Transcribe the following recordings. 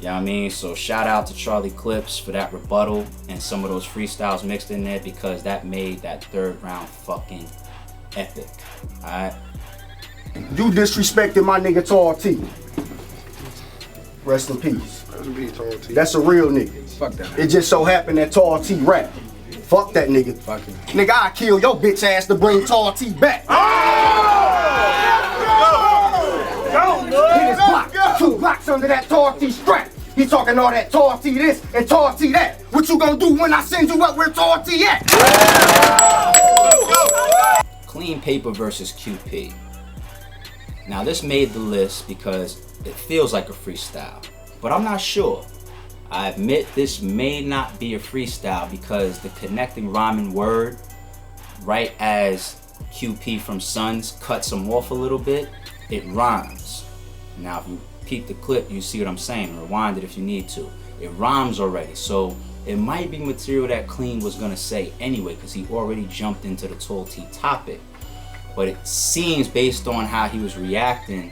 You know what I mean? So shout out to Charlie Clips for that rebuttal and some of those freestyles mixed in there, because that made that third round fucking epic. Alright? You disrespected my nigga Tall T. Rest in peace. Tall T. That's a real nigga. Fuck that. It just so happened that Tall T rap. Fuck that nigga. Fuck him. Nigga, I kill your bitch ass to bring Tall T back. Hit his block. 2 blocks under that Tall T strap. He talking all that Tall T this and Tall T that. What you gonna do when I send you up where Tall T at? Clean Paper versus QP. Now this made the list because it feels like a freestyle, but I'm not sure. I admit this may not be a freestyle because the connecting rhyming word, right as QP from Sons cuts him off a little bit, it rhymes. Now if you peep the clip, you see what I'm saying. Rewind it if you need to. It rhymes already, so it might be material that Clean was gonna say anyway, because he already jumped into the Tall T topic. But it seems, based on how he was reacting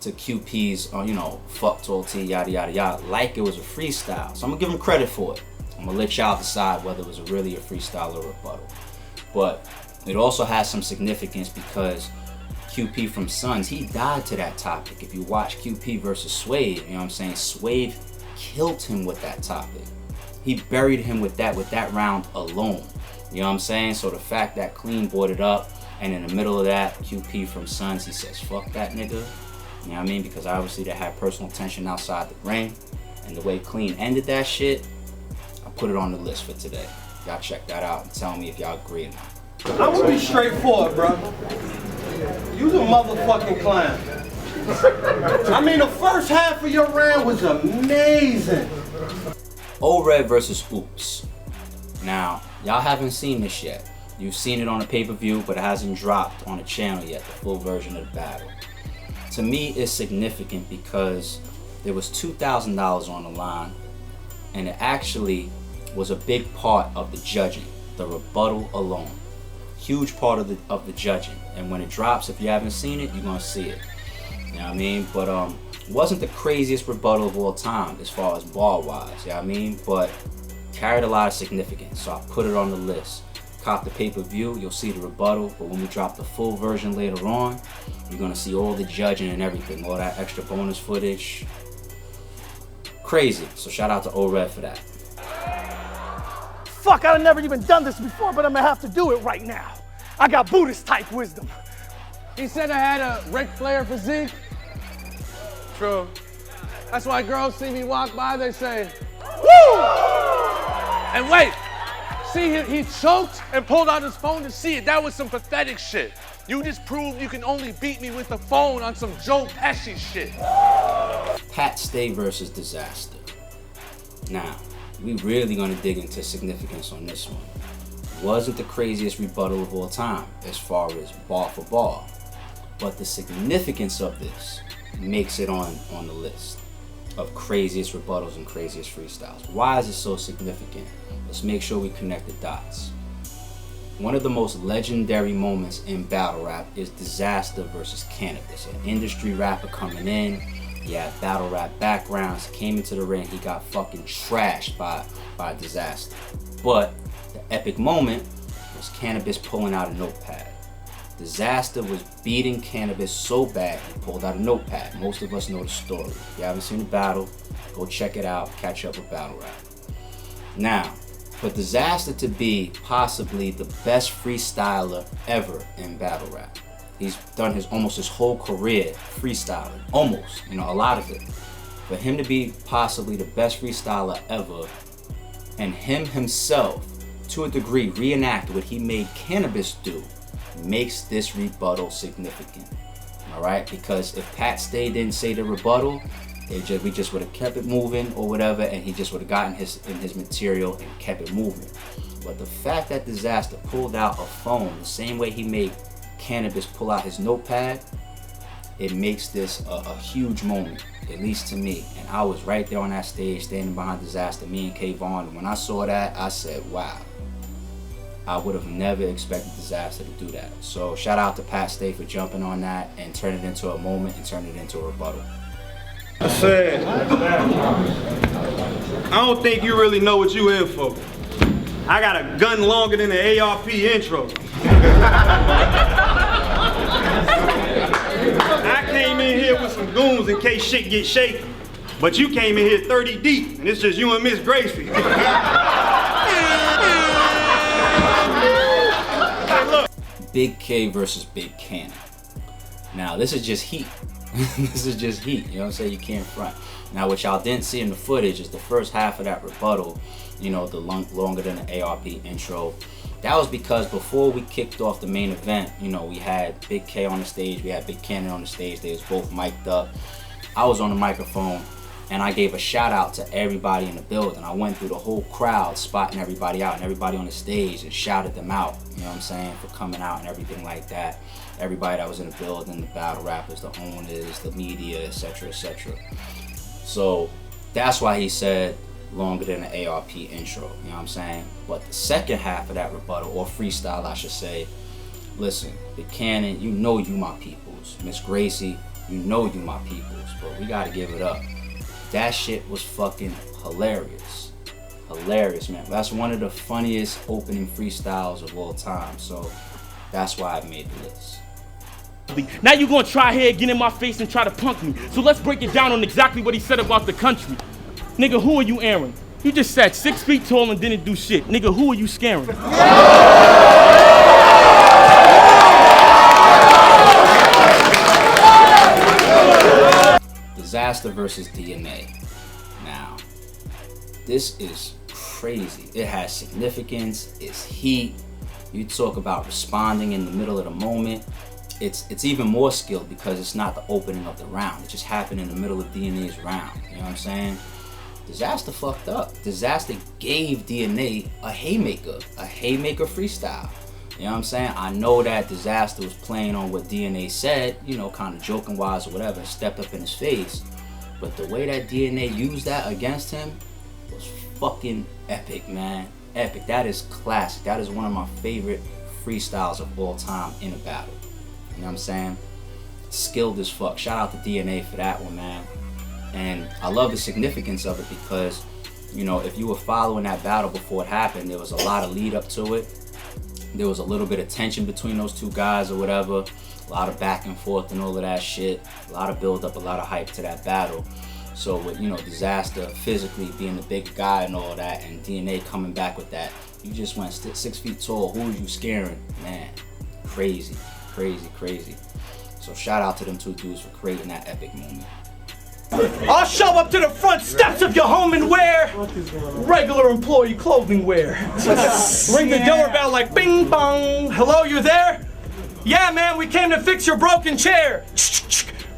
to QP's, you know, fuck Tall T, yada yada yada, like it was a freestyle. So I'm gonna give him credit for it. I'm gonna let y'all decide whether it was really a freestyle or a rebuttal. But it also has some significance because QP from Sons, he died to that topic. If you watch QP versus Swave, you know what I'm saying, Swave killed him with that topic. He buried him with that round alone. You know what I'm saying? So the fact that Clean brought it up, and in the middle of that, QP from Sons, he says, fuck that nigga. You know what I mean? Because obviously they had personal tension outside the ring. And the way Clean ended that shit, I put it on the list for today. Y'all check that out and tell me if y'all agree or not. I'm gonna be straightforward, bro. You's a motherfucking clown. I mean, the first half of your round was amazing. O.R.b.e versus Oops. Now, y'all haven't seen this yet. You've seen it on a pay-per-view, but it hasn't dropped on the channel yet, the full version of the battle. To me, it's significant because there was $2,000 on the line, and it actually was a big part of the judging, the rebuttal alone. Huge part of the judging. And when it drops, if you haven't seen it, you're gonna see it. You know what I mean? But it wasn't the craziest rebuttal of all time as far as bar-wise, you know what I mean? But carried a lot of significance, so I put it on the list. Cop the pay-per-view, you'll see the rebuttal, but when we drop the full version later on, you're gonna see all the judging and everything, all that extra bonus footage. Crazy. So shout out to O.R.b.e for that. Fuck, I've never even done this before, but I'm gonna have to do it right now. I got Buddhist type wisdom. He said I had a Ric Flair physique. True. That's why girls see me walk by, they say, woo! And wait, see, he choked and pulled out his phone to see it. That was some pathetic shit. You just proved you can only beat me with the phone on some Joe Pesci shit. Pat Stay versus Disaster. Now, we really gonna dig into significance on this one. Wasn't the craziest rebuttal of all time as far as bar for bar, but the significance of this makes it on the list of craziest rebuttals and craziest freestyles. Why is it so significant? Let's make sure we connect the dots. One of the most legendary moments in battle rap is Disaster versus Cannabis. An industry rapper coming in, he had battle rap backgrounds, came into the ring, he got fucking trashed by Disaster. But the epic moment was Cannabis pulling out a notepad. Disaster was beating Cannabis so bad he pulled out a notepad. Most of us know the story. If you haven't seen the battle, go check it out, catch up with battle rap. Now, for Disaster to be possibly the best freestyler ever in battle rap, he's done almost his whole career freestyling, almost, you know, a lot of it. For him to be possibly the best freestyler ever, and him himself, to a degree, reenact what he made Cannabis do, makes this rebuttal significant. All right, because if Pat Stay didn't say the rebuttal, we just would have kept it moving or whatever, and he just would have gotten his material and kept it moving. But the fact that Disaster pulled out a phone the same way he made Cannabis pull out his notepad, it makes this a huge moment, at least to me. And I was right there on that stage, standing behind Disaster, me and K-Von, and when I saw that, I said, wow. I would have never expected Disaster to do that. So shout out to Pat Stay for jumping on that and turning it into a moment and turning it into a rebuttal. I said, I don't think you really know what you in for. I got a gun longer than the A.R.P intro. I came in here with some goons in case shit get shaky. But you came in here 30 deep, and it's just you and Miss Gracie. Hey, look. Big K versus Big Cannon. Now, this is just heat. This is just heat, you know what I'm saying? You can't front. Now, what y'all didn't see in the footage is the first half of that rebuttal, you know, the longer than the A.R.P intro. That was because before we kicked off the main event, you know, we had Big K on the stage, we had Big Cannon on the stage, they was both mic'd up. I was on the microphone, and I gave a shout out to everybody in the building. I went through the whole crowd, spotting everybody out and everybody on the stage and shouted them out, you know what I'm saying, for coming out and everything like that. Everybody that was in the building, the battle rappers, the owners, the media, etc., etc. So that's why he said longer than the A.R.P intro, you know what I'm saying? But the second half of that rebuttal, or freestyle I should say, listen, Big Cannon, you know you my peoples. Miss Gracie, you know you my peoples, but we gotta give it up. That shit was fucking hilarious. Hilarious, man. That's one of the funniest opening freestyles of all time, so that's why I made the list. Now you're gonna try here, get in my face and try to punk me. So let's break it down on exactly what he said about the country. Nigga, who are you airing? You just sat 6 feet tall and didn't do shit. Nigga, who are you scaring? Disaster versus DNA. Now, this is crazy. It has significance, it's heat. You talk about responding in the middle of the moment. It's even more skilled because it's not the opening of the round. It just happened in the middle of DNA's round. You know what I'm saying? Disaster fucked up. Disaster gave DNA a haymaker freestyle. You know what I'm saying? I know that Disaster was playing on what DNA said, you know, kind of joking wise or whatever, stepped up in his face. But the way that DNA used that against him was fucking epic, man. Epic. That is classic. That is one of my favorite freestyles of all time in a battle. You know what I'm saying? Skilled as fuck. Shout out to DNA for that one, man. And I love the significance of it because, you know, if you were following that battle before it happened, there was a lot of lead up to it. There was a little bit of tension between those two guys or whatever. A lot of back and forth and all of that shit. A lot of build up, a lot of hype to that battle. So with, you know, Disaster physically being the big guy and all that, and DNA coming back with that, you just went 6 feet tall. Who are you scaring? Man, crazy, crazy, crazy. So shout out to them two dudes for creating that epic moment. I'll show up to the front steps of your home and wear regular employee clothing wear. Ring the doorbell like bing bong. Hello, you there? Yeah, man, we came to fix your broken chair.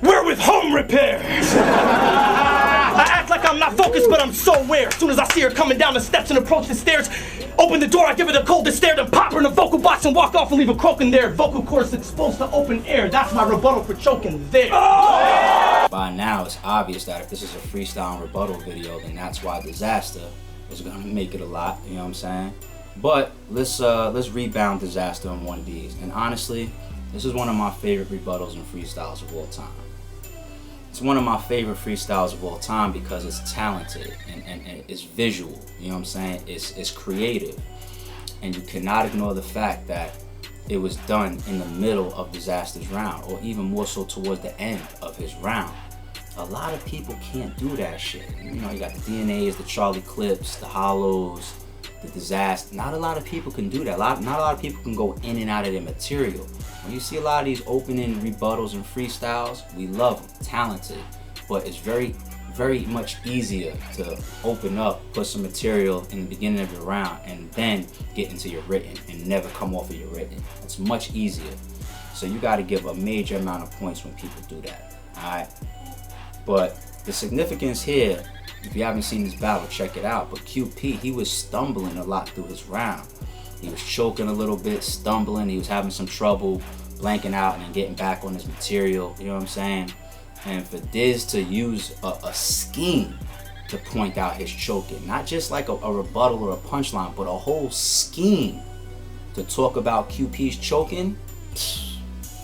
We're with home repair. I act like I'm not focused, but I'm so aware. As soon as I see her coming down the steps and approach the stairs, open the door, I give her the coldest stare, then pop her in the vocal box and walk off and leave her croaking there. Vocal cords exposed to open air. That's my rebuttal for choking there. By now, it's obvious that if this is a freestyle and rebuttal video, then that's why Disaster is gonna make it a lot. You know what I'm saying? But let's rebound Disaster on one of these. And honestly, this is one of my favorite rebuttals and freestyles of all time. It's one of my favorite freestyles of all time because it's talented and it's visual. You know what I'm saying? It's creative. And you cannot ignore the fact that it was done in the middle of Disaster's round, or even more so towards the end of his round. A lot of people can't do that shit. You know, you got the DNAs, the Charlie Clips, the Hollows, the Disaster. Not a lot of people can do that. Not a lot of people can go in and out of their material. When you see a lot of these opening rebuttals and freestyles, we love them, talented, but it's very, very much easier to open up, put some material in the beginning of your round, and then get into your written and never come off of your written. It's much easier. So you got to give a major amount of points when people do that, all right? But the significance here, if you haven't seen this battle, check it out. But QP, he was stumbling a lot through his round. He was choking a little bit, stumbling. He was having some trouble blanking out and then getting back on his material. You know what I'm saying? And for Diz to use a scheme to point out his choking, not just like a rebuttal or a punchline, but a whole scheme to talk about QP's choking.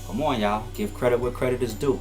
Come on, y'all. Give credit where credit is due.